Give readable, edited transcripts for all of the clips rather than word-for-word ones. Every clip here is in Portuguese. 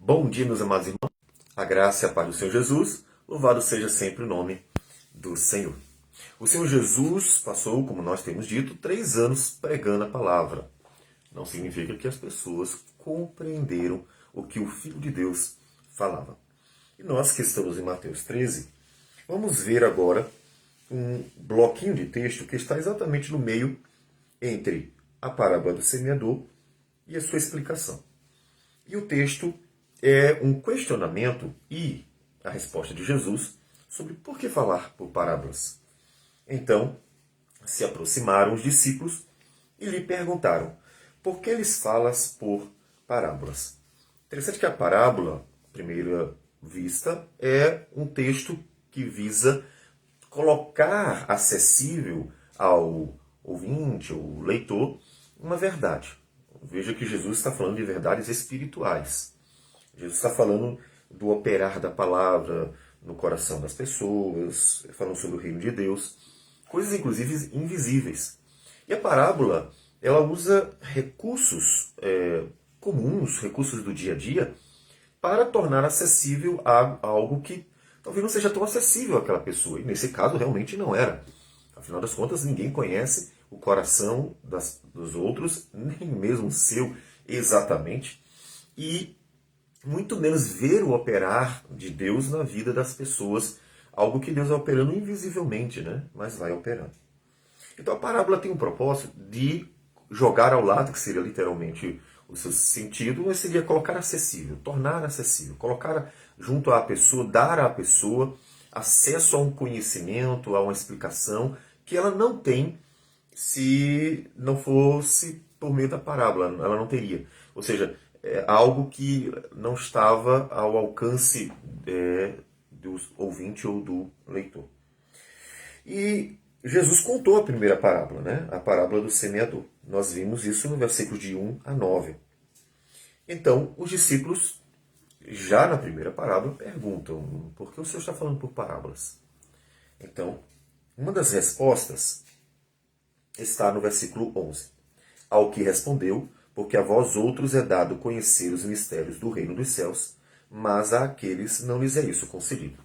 Bom dia, meus amados irmãos. A graça e a paz do Senhor Jesus, louvado seja sempre o nome do Senhor. O Senhor Jesus passou, como nós temos dito, 3 anos pregando a palavra. Não significa que as pessoas compreenderam o que o Filho de Deus falava. E nós que estamos em Mateus 13, vamos ver agora um bloquinho de texto que está exatamente no meio entre a parábola do semeador e a sua explicação. E o texto é um questionamento e a resposta de Jesus sobre por que falar por parábolas. Então, se aproximaram os discípulos e lhe perguntaram: por que lhes falas por parábolas? Interessante que a parábola, à primeira vista, é um texto que visa colocar acessível ao ouvinte, ou leitor, uma verdade. Veja que Jesus está falando de verdades espirituais. Jesus está falando do operar da palavra no coração das pessoas, falando sobre o reino de Deus, coisas inclusive invisíveis. E a parábola, ela usa recursos comuns, recursos do dia a dia, para tornar acessível a algo que talvez não seja tão acessível àquela pessoa. E nesse caso realmente não era. Afinal das contas, ninguém conhece o coração dos outros, nem mesmo o seu exatamente. E muito menos ver o operar de Deus na vida das pessoas, algo que Deus vai operando invisivelmente, né? Mas vai operando. Então a parábola tem um propósito de jogar ao lado, que seria literalmente o seu sentido, mas seria colocar acessível, tornar acessível, colocar junto à pessoa, dar à pessoa acesso a um conhecimento, a uma explicação que ela não tem se não fosse por meio da parábola, ela não teria. Ou seja, é algo que não estava ao alcance do ouvinte ou do leitor. E Jesus contou a primeira parábola, né? A parábola do semeador. Nós vimos isso no versículo de 1 a 9. Então, os discípulos, já na primeira parábola, perguntam: por que o Senhor está falando por parábolas? Então, uma das respostas está no versículo 11. Ao que respondeu: porque a vós outros é dado conhecer os mistérios do reino dos céus, mas àqueles não lhes é isso concedido.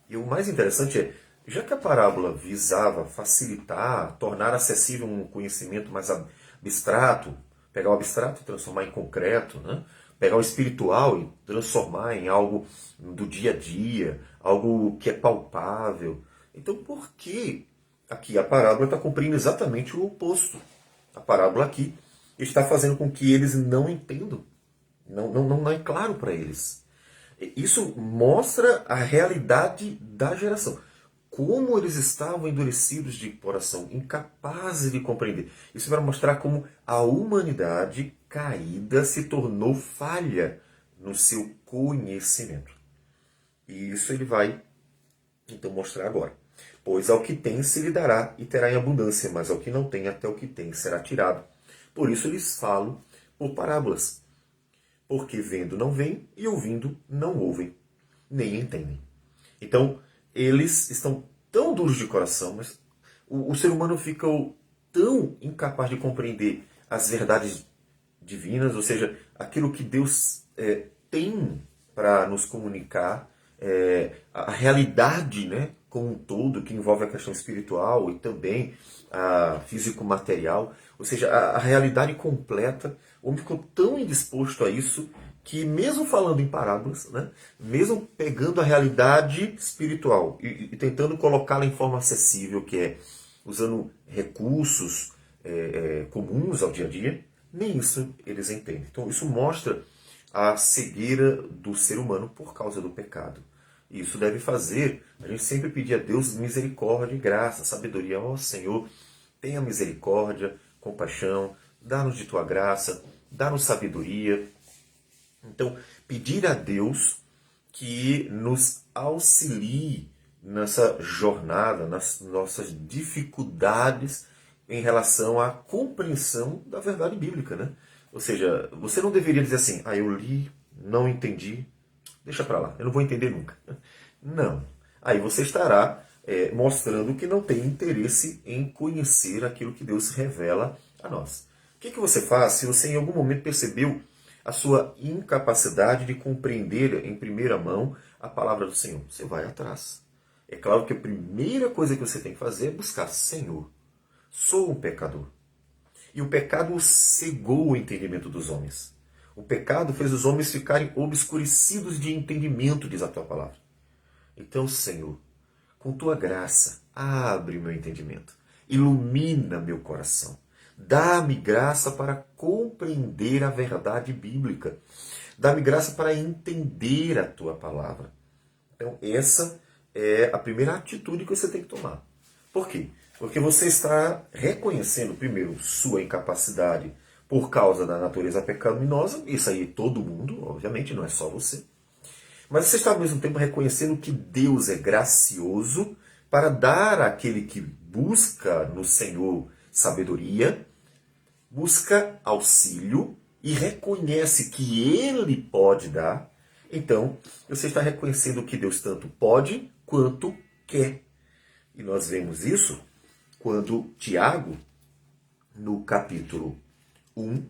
E o mais interessante é, já que a parábola visava facilitar, tornar acessível um conhecimento mais abstrato, pegar o abstrato e transformar em concreto, né? Pegar o espiritual e transformar em algo do dia a dia, algo que é palpável. Então por que aqui a parábola está cumprindo exatamente o oposto? A parábola aqui está fazendo com que eles não entendam. Não é claro para eles. Isso mostra a realidade da geração. Como eles estavam endurecidos de coração, incapazes de compreender. Isso vai mostrar como a humanidade caída se tornou falha no seu conhecimento. E isso ele vai então mostrar agora. Pois ao que tem se lhe dará e terá em abundância, mas ao que não tem, até o que tem será tirado. Por isso lhes falo por parábolas. Porque vendo não veem e ouvindo não ouvem, nem entendem. Então, eles estão tão duros de coração, mas o ser humano fica tão incapaz de compreender as verdades divinas, ou seja, aquilo que Deus tem para nos comunicar, a realidade, né, como um todo, que envolve a questão espiritual e também a físico-material, ou seja, a realidade completa. O homem ficou tão indisposto a isso que, mesmo falando em parábolas, né, mesmo pegando a realidade espiritual e tentando colocá-la em forma acessível, que é usando recursos comuns ao dia a dia, nem isso eles entendem. Então isso mostra a cegueira do ser humano por causa do pecado. E isso deve fazer a gente sempre pedir a Deus misericórdia e graça, sabedoria. Ó Senhor, tenha misericórdia, compaixão, dá-nos de tua graça, dá-nos sabedoria. Então, pedir a Deus que nos auxilie nessa jornada, nas nossas dificuldades em relação à compreensão da verdade bíblica, né? Ou seja, você não deveria dizer assim: eu li, não entendi, deixa para lá, eu não vou entender nunca. Não. Aí você estará mostrando que não tem interesse em conhecer aquilo que Deus revela a nós. O que você faz se você em algum momento percebeu a sua incapacidade de compreender em primeira mão a palavra do Senhor. Você vai atrás. É claro que a primeira coisa que você tem que fazer é buscar: Senhor, sou um pecador. E o pecado cegou o entendimento dos homens. O pecado fez os homens ficarem obscurecidos de entendimento, diz a tua palavra. Então, Senhor, com tua graça, abre meu entendimento, ilumina meu coração, dá-me graça para compreender a verdade bíblica, dá-me graça para entender a tua palavra. Então, essa é a primeira atitude que você tem que tomar. Por quê? Porque você está reconhecendo, primeiro, sua incapacidade por causa da natureza pecaminosa. Isso aí todo mundo, obviamente, não é só você. Mas você está ao mesmo tempo reconhecendo que Deus é gracioso para dar àquele que busca no Senhor sabedoria, busca auxílio e reconhece que Ele pode dar. Então, você está reconhecendo que Deus tanto pode quanto quer. E nós vemos isso quando Tiago, no capítulo 1,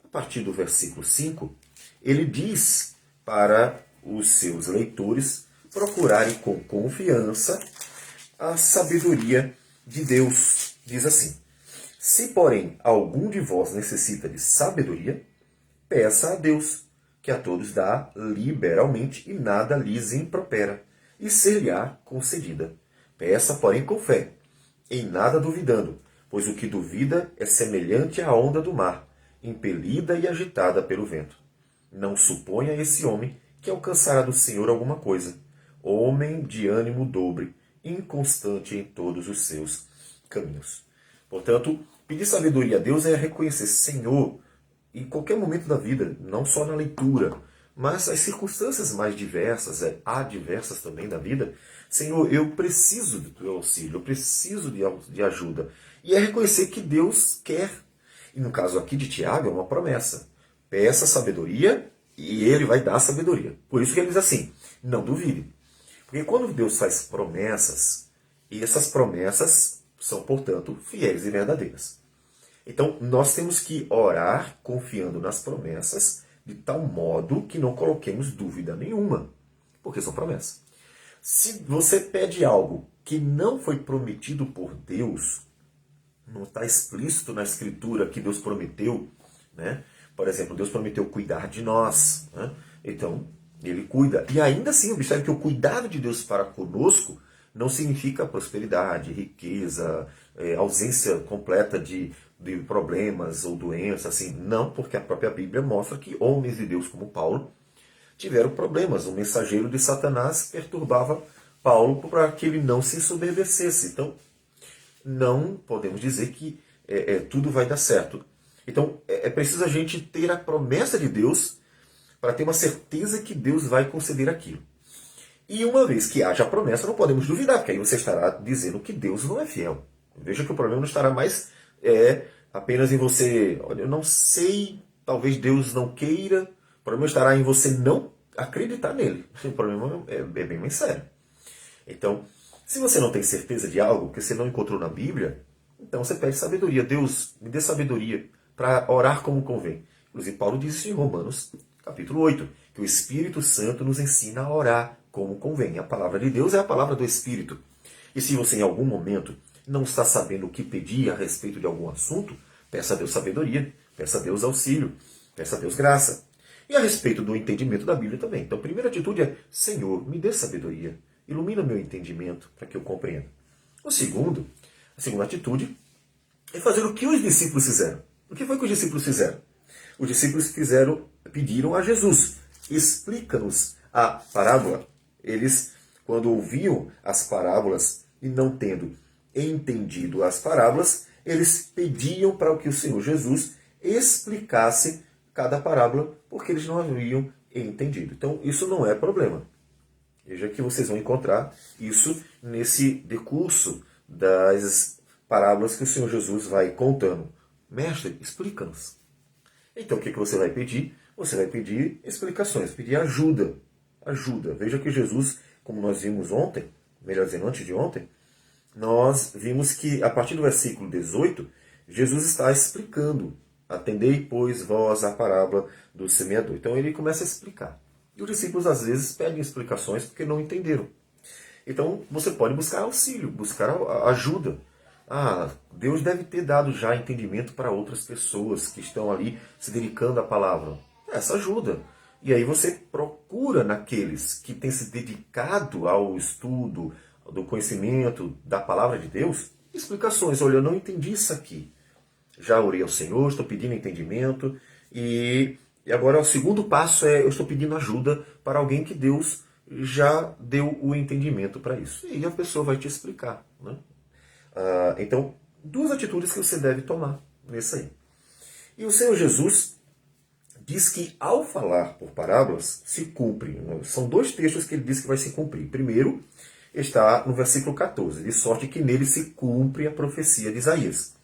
a partir do versículo 5, ele diz para os seus leitores procurarem com confiança a sabedoria de Deus. Diz assim: se, porém, algum de vós necessita de sabedoria, peça a Deus, que a todos dá liberalmente e nada lhes impropera, e ser-lhe-á concedida. Peça, porém, com fé, em nada duvidando, pois o que duvida é semelhante à onda do mar, impelida e agitada pelo vento. Não suponha esse homem que alcançará do Senhor alguma coisa. Homem de ânimo dobre, inconstante em todos os seus caminhos. Portanto, pedir sabedoria a Deus é reconhecer: Senhor, em qualquer momento da vida, não só na leitura, mas as circunstâncias mais diversas, adversas também da vida, Senhor, eu preciso do teu auxílio, eu preciso de ajuda. E é reconhecer que Deus quer. E no caso aqui de Tiago, é uma promessa. Peça sabedoria e ele vai dar sabedoria. Por isso que ele diz assim: não duvide. Porque quando Deus faz promessas, e essas promessas são, portanto, fiéis e verdadeiras. Então, nós temos que orar confiando nas promessas, de tal modo que não coloquemos dúvida nenhuma, porque são promessas. Se você pede algo que não foi prometido por Deus, não está explícito na Escritura que Deus prometeu, né? Por exemplo, Deus prometeu cuidar de nós, né? Então, Ele cuida. E ainda assim, observe que o cuidado de Deus para conosco não significa prosperidade, riqueza, ausência completa de problemas ou doenças, assim. Não, porque a própria Bíblia mostra que homens de Deus como Paulo tiveram problemas. O mensageiro de Satanás perturbava Paulo para que ele não se ensoberbecesse. Então, não podemos dizer que tudo vai dar certo. Então, é preciso a gente ter a promessa de Deus para ter uma certeza que Deus vai conceder aquilo. E uma vez que haja a promessa, não podemos duvidar, porque aí você estará dizendo que Deus não é fiel. Veja que o problema não estará mais apenas em você: olha, eu não sei, talvez Deus não queira. O problema estará em você não acreditar nele. O problema é bem mais sério. Então, se você não tem certeza de algo que você não encontrou na Bíblia, então você pede sabedoria. Deus, me dê sabedoria para orar como convém. Inclusive, Paulo diz isso em Romanos, capítulo 8, que o Espírito Santo nos ensina a orar como convém. A palavra de Deus é a palavra do Espírito. E se você em algum momento não está sabendo o que pedir a respeito de algum assunto, peça a Deus sabedoria, peça a Deus auxílio, peça a Deus graça. E a respeito do entendimento da Bíblia também. Então, a primeira atitude é: Senhor, me dê sabedoria, ilumina meu entendimento para que eu compreenda. A segunda atitude é fazer o que os discípulos fizeram. O que foi que os discípulos fizeram? Os discípulos pediram a Jesus: explica-nos a parábola. Eles, quando ouviam as parábolas e não tendo entendido as parábolas, eles pediam para que o Senhor Jesus explicasse cada parábola, porque eles não haviam entendido. Então, isso não é problema. Veja que vocês vão encontrar isso nesse decurso das parábolas que o Senhor Jesus vai contando. Mestre, explica-nos. Então, o que você vai pedir? Você vai pedir explicações, pedir ajuda. Ajuda. Veja que Jesus, como nós vimos ontem, melhor dizendo, antes de ontem, nós vimos que, a partir do versículo 18, Jesus está explicando Atendei, pois, vós a parábola do semeador. Então ele começa a explicar. E os discípulos às vezes pedem explicações porque não entenderam. Então você pode buscar auxílio, buscar ajuda. Ah, Deus deve ter dado já entendimento para outras pessoas que estão ali se dedicando à palavra. Essa ajuda. E aí você procura naqueles que têm se dedicado ao estudo, do conhecimento da palavra de Deus, explicações. Olha, eu não entendi isso aqui. Já orei ao Senhor, estou pedindo entendimento. E agora o segundo passo é, eu estou pedindo ajuda para alguém que Deus já deu o entendimento para isso. E a pessoa vai te explicar. Né? Então, duas atitudes que você deve tomar nisso aí. E o Senhor Jesus diz que ao falar por parábolas, se cumpre. São dois textos que ele diz que vai se cumprir. Primeiro, está no versículo 14, de sorte que nele se cumpre a profecia de Isaías.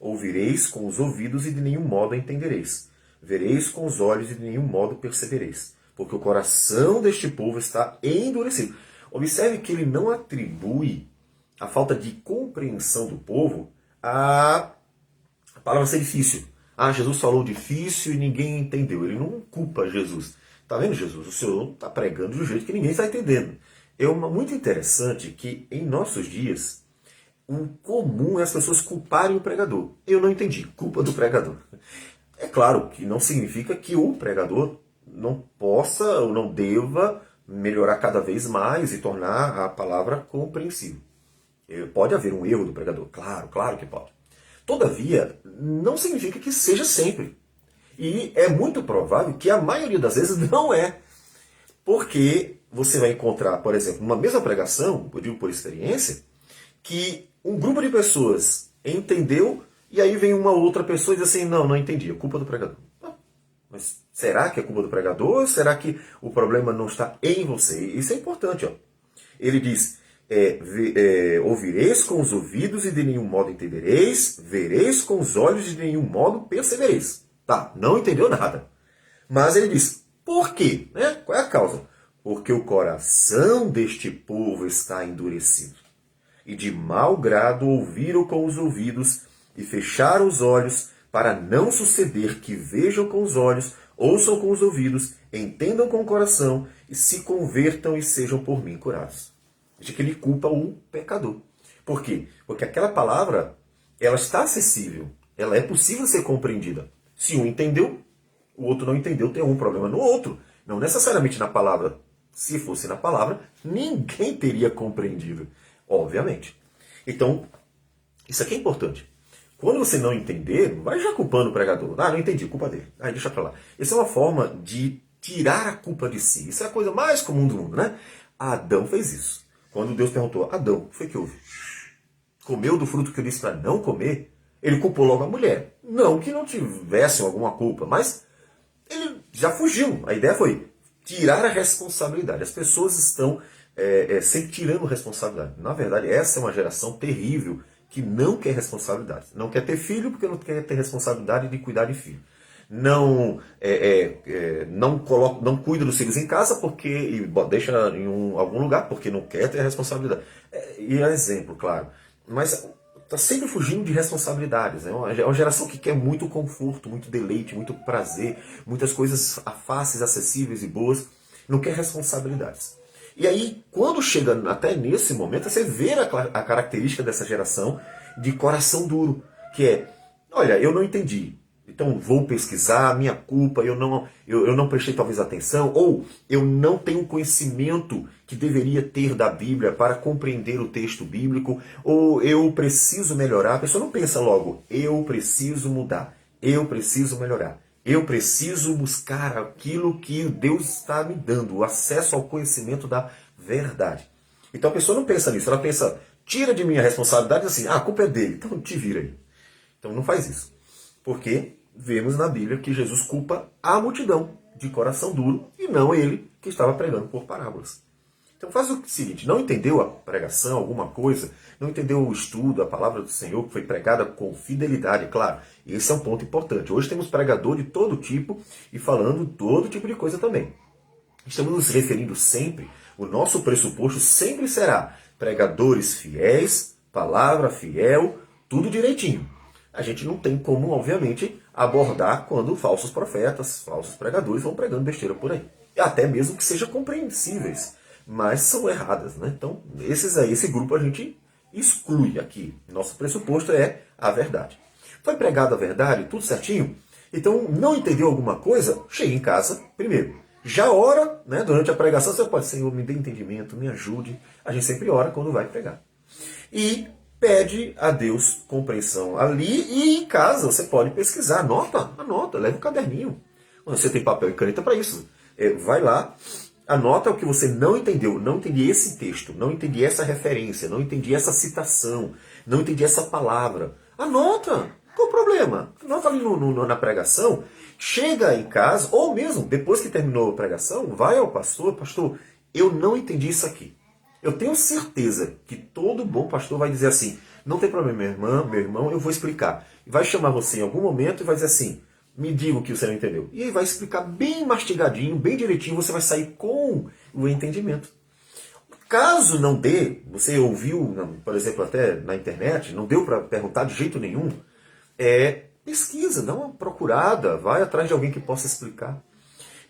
Ouvireis com os ouvidos e de nenhum modo entendereis. Vereis com os olhos e de nenhum modo percebereis. Porque o coração deste povo está endurecido. Observe que ele não atribui a falta de compreensão do povo à palavra ser difícil. Ah, Jesus falou difícil e ninguém entendeu. Ele não culpa Jesus. Está vendo, Jesus? O Senhor está pregando de um jeito que ninguém está entendendo. É muito interessante que em nossos dias o comum é as pessoas culparem o pregador. Eu não entendi. Culpa do pregador. É claro que não significa que o pregador não possa ou não deva melhorar cada vez mais e tornar a palavra compreensível. Pode haver um erro do pregador. Claro, claro que pode. Todavia, não significa que seja sempre. E é muito provável que a maioria das vezes não é. Porque você vai encontrar, por exemplo, numa mesma pregação, eu digo por experiência, que um grupo de pessoas entendeu e aí vem uma outra pessoa e diz assim, não entendi, é culpa do pregador. Mas será que é culpa do pregador ou será que o problema não está em você? Isso é importante. Ó. Ele diz, ouvireis com os ouvidos e de nenhum modo entendereis, vereis com os olhos e de nenhum modo percebereis. Tá, não entendeu nada. Mas ele diz, por quê? Né? Qual é a causa? Porque o coração deste povo está endurecido. E de mau grado ouviram com os ouvidos e fecharam os olhos, para não suceder que vejam com os olhos, ouçam com os ouvidos, entendam com o coração e se convertam e sejam por mim curados. Veja que ele culpa o pecador. Por quê? Porque aquela palavra, ela está acessível, ela é possível ser compreendida. Se um entendeu, o outro não entendeu, tem algum problema no outro. Não necessariamente na palavra. Se fosse na palavra, ninguém teria compreendido, obviamente. Então, isso aqui é importante. Quando você não entender, não vai já culpando o pregador. Ah, não entendi, culpa dele. Ah, deixa pra lá. Isso é uma forma de tirar a culpa de si. Isso é a coisa mais comum do mundo, né? Adão fez isso. Quando Deus perguntou, Adão, o que foi que houve? Comeu do fruto que eu disse para não comer? Ele culpou logo a mulher. Não que não tivesse alguma culpa, mas ele já fugiu. A ideia foi tirar a responsabilidade. As pessoas estão sempre tirando responsabilidade. Na verdade, essa é uma geração terrível que não quer responsabilidade. Não quer ter filho porque não quer ter responsabilidade de cuidar de filho. Não não cuida dos filhos em casa porque e deixa em algum lugar porque não quer ter responsabilidade. E é exemplo, claro. Mas está sempre fugindo de responsabilidades. É uma geração que quer muito conforto, muito deleite, muito prazer, muitas coisas fáceis, acessíveis e boas. Não quer responsabilidades. E aí, quando chega até nesse momento, você vê a característica dessa geração de coração duro, que é, olha, eu não entendi, então vou pesquisar, minha culpa, eu não prestei talvez atenção, ou eu não tenho conhecimento que deveria ter da Bíblia para compreender o texto bíblico, ou eu preciso melhorar. A pessoa não pensa logo, eu preciso mudar, eu preciso melhorar. Eu preciso buscar aquilo que Deus está me dando, o acesso ao conhecimento da verdade. Então a pessoa não pensa nisso, ela pensa, tira de mim a responsabilidade assim, a culpa é dele, então te vira aí. Então não faz isso. Porque vemos na Bíblia que Jesus culpa a multidão de coração duro e não ele que estava pregando por parábolas. Então faz o seguinte, não entendeu a pregação, alguma coisa, não entendeu o estudo, a palavra do Senhor que foi pregada com fidelidade, claro, esse é um ponto importante. Hoje temos pregador de todo tipo e falando todo tipo de coisa também. Estamos nos referindo sempre, o nosso pressuposto sempre será pregadores fiéis, palavra fiel, tudo direitinho. A gente não tem como, obviamente, abordar quando falsos profetas, falsos pregadores vão pregando besteira por aí. E até mesmo que sejam compreensíveis, mas são erradas, né? Então, esse grupo a gente exclui aqui. Nosso pressuposto é a verdade. Foi pregada a verdade, tudo certinho? Então, não entendeu alguma coisa? Chegue em casa primeiro. Já ora, né, durante a pregação, você pode, Senhor, me dê entendimento, me ajude. A gente sempre ora quando vai pregar. E pede a Deus compreensão ali, e em casa você pode pesquisar, anota, leva um caderninho. Você tem papel e caneta para isso. Vai lá, anota o que você não entendeu. Não entendi esse texto, não entendi essa referência, não entendi essa citação, não entendi essa palavra. Anota! Qual o problema? Anota ali na pregação, chega em casa, ou mesmo depois que terminou a pregação, vai ao pastor, eu não entendi isso aqui. Eu tenho certeza que todo bom pastor vai dizer assim, não tem problema, meu irmão, eu vou explicar. Vai chamar você em algum momento e vai dizer assim, me diga o que você não entendeu. E aí vai explicar bem mastigadinho, bem direitinho, você vai sair com o entendimento. Caso não dê, você ouviu, por exemplo, até na internet, não deu para perguntar de jeito nenhum, pesquisa, dá uma procurada, vai atrás de alguém que possa explicar.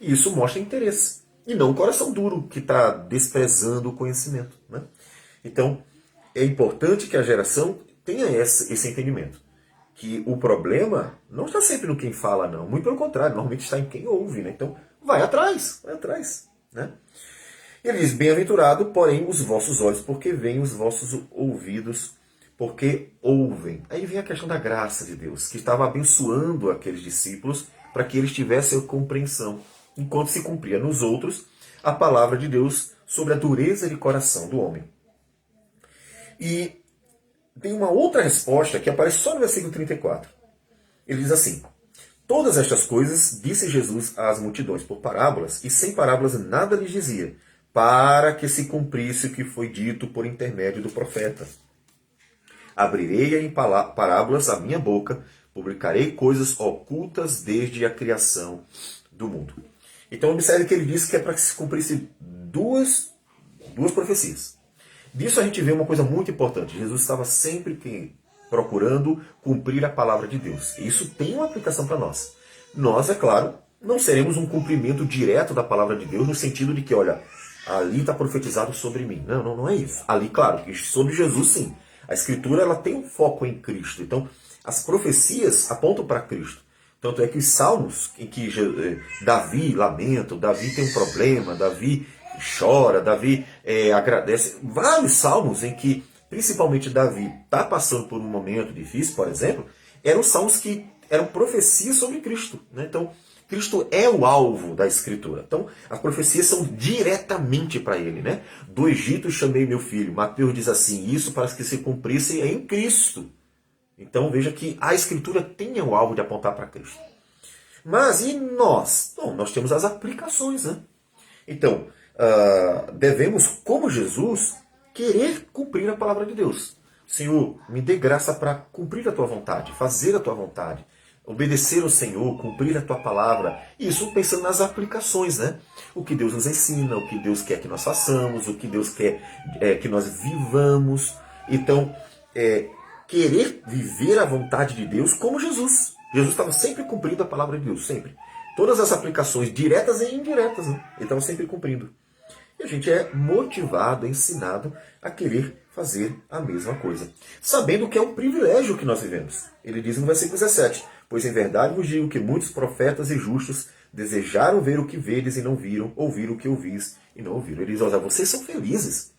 E isso mostra interesse. E não o coração duro, que está desprezando o conhecimento. Né? Então, é importante que a geração tenha esse entendimento. Que o problema não está sempre no quem fala, não. Muito pelo contrário, normalmente está em quem ouve. Né? Então, vai atrás. Né? Ele diz, bem-aventurado, porém, os vossos olhos, porque veem, os vossos ouvidos, porque ouvem. Aí vem a questão da graça de Deus, que estava abençoando aqueles discípulos para que eles tivessem a compreensão, enquanto se cumpria nos outros a palavra de Deus sobre a dureza de coração do homem. E tem uma outra resposta que aparece só no versículo 34. Ele diz assim, todas estas coisas disse Jesus às multidões por parábolas, e sem parábolas nada lhes dizia, para que se cumprisse o que foi dito por intermédio do profeta. Abrirei em parábolas a minha boca, publicarei coisas ocultas desde a criação do mundo. Então observe que ele disse que é para que se cumprisse duas profecias. Disso a gente vê uma coisa muito importante. Jesus estava sempre procurando cumprir a palavra de Deus. E isso tem uma aplicação para nós. Nós, é claro, não seremos um cumprimento direto da palavra de Deus no sentido de que, olha, ali está profetizado sobre mim. Não é isso. Ali, claro, que sobre Jesus sim. A Escritura ela tem um foco em Cristo. Então, as profecias apontam para Cristo. Tanto é que os salmos em que Davi lamenta, Davi tem um problema, Davi chora, Davi agradece. Vários salmos em que, principalmente Davi, está passando por um momento difícil, por exemplo, eram salmos que eram profecias sobre Cristo. Né? Então, Cristo é o alvo da Escritura. Então, as profecias são diretamente para ele. Né? Do Egito chamei meu filho. Mateus diz assim, isso para que se cumprisse em Cristo. Então, veja que a Escritura tem o alvo de apontar para Cristo. Mas e nós? Bom, nós temos as aplicações. Né? Então, devemos, como Jesus, querer cumprir a palavra de Deus. Senhor, me dê graça para cumprir a tua vontade, fazer a tua vontade. Obedecer ao Senhor, cumprir a tua palavra. Isso pensando nas aplicações, né? O que Deus nos ensina, o que Deus quer que nós façamos, o que Deus quer que nós vivamos. Então, querer viver a vontade de Deus como Jesus. Jesus estava sempre cumprindo a palavra de Deus, sempre. Todas as aplicações diretas e indiretas, né? Ele estava sempre cumprindo. E a gente é motivado, ensinado a querer fazer a mesma coisa. Sabendo que é um privilégio que nós vivemos. Ele diz no versículo 17, pois em verdade vos digo que muitos profetas e justos desejaram ver o que vedes e não viram, ouvir o que ouvis e não ouviram. Ele diz, olha, vocês são felizes.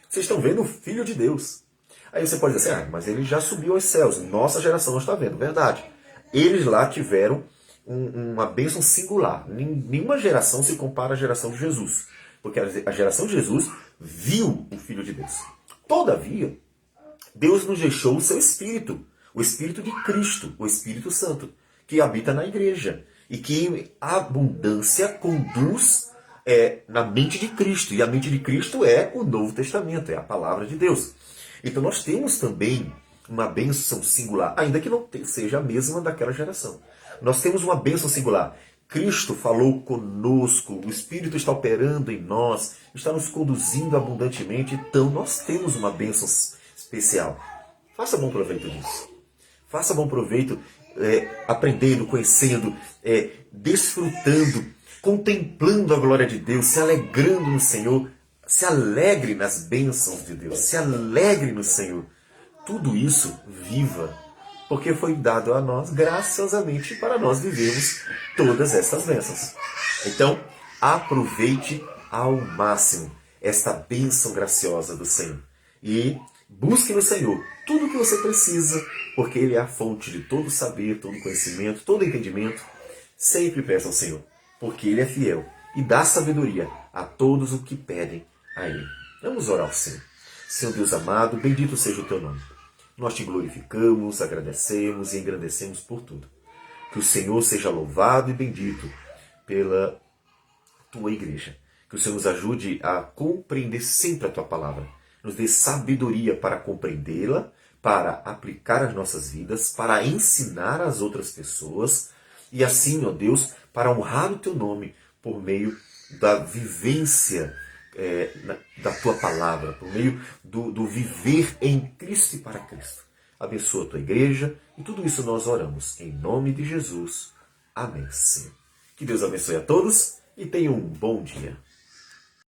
Vocês estão vendo o Filho de Deus. Aí você pode dizer assim, mas ele já subiu aos céus. Nossa geração não está vendo. Verdade. Eles lá tiveram uma bênção singular. Nenhuma geração se compara à geração de Jesus. Porque a geração de Jesus viu o Filho de Deus. Todavia, Deus nos deixou o seu Espírito. O Espírito de Cristo, o Espírito Santo, que habita na igreja. E que em abundância conduz na mente de Cristo. E a mente de Cristo é o Novo Testamento, é a palavra de Deus. Então nós temos também uma bênção singular, ainda que não seja a mesma daquela geração. Nós temos uma bênção singular. Cristo falou conosco, o Espírito está operando em nós, está nos conduzindo abundantemente, então nós temos uma bênção especial. Faça bom proveito disso. Faça bom proveito aprendendo, conhecendo, desfrutando, contemplando a glória de Deus, se alegrando no Senhor. Se alegre nas bênçãos de Deus, se alegre no Senhor. Tudo isso viva, porque foi dado a nós graciosamente para nós vivermos todas essas bênçãos. Então, aproveite ao máximo esta bênção graciosa do Senhor. E busque no Senhor tudo o que você precisa, porque Ele é a fonte de todo saber, todo conhecimento, todo entendimento. Sempre peça ao Senhor, porque Ele é fiel e dá sabedoria a todos os que pedem a Ele. Vamos orar ao Senhor. Senhor Deus amado, bendito seja o Teu nome. Nós Te glorificamos, agradecemos e engrandecemos por tudo. Que o Senhor seja louvado e bendito pela Tua igreja. Que o Senhor nos ajude a compreender sempre a Tua palavra. Nos dê sabedoria para compreendê-la, para aplicar às nossas vidas, para ensinar às outras pessoas e assim, ó Deus, para honrar o Teu nome por meio da vivência da Tua palavra, por meio do viver em Cristo e para Cristo. Abençoa a Tua igreja e tudo isso nós oramos em nome de Jesus. Amém, Senhor. Que Deus abençoe a todos e tenham um bom dia.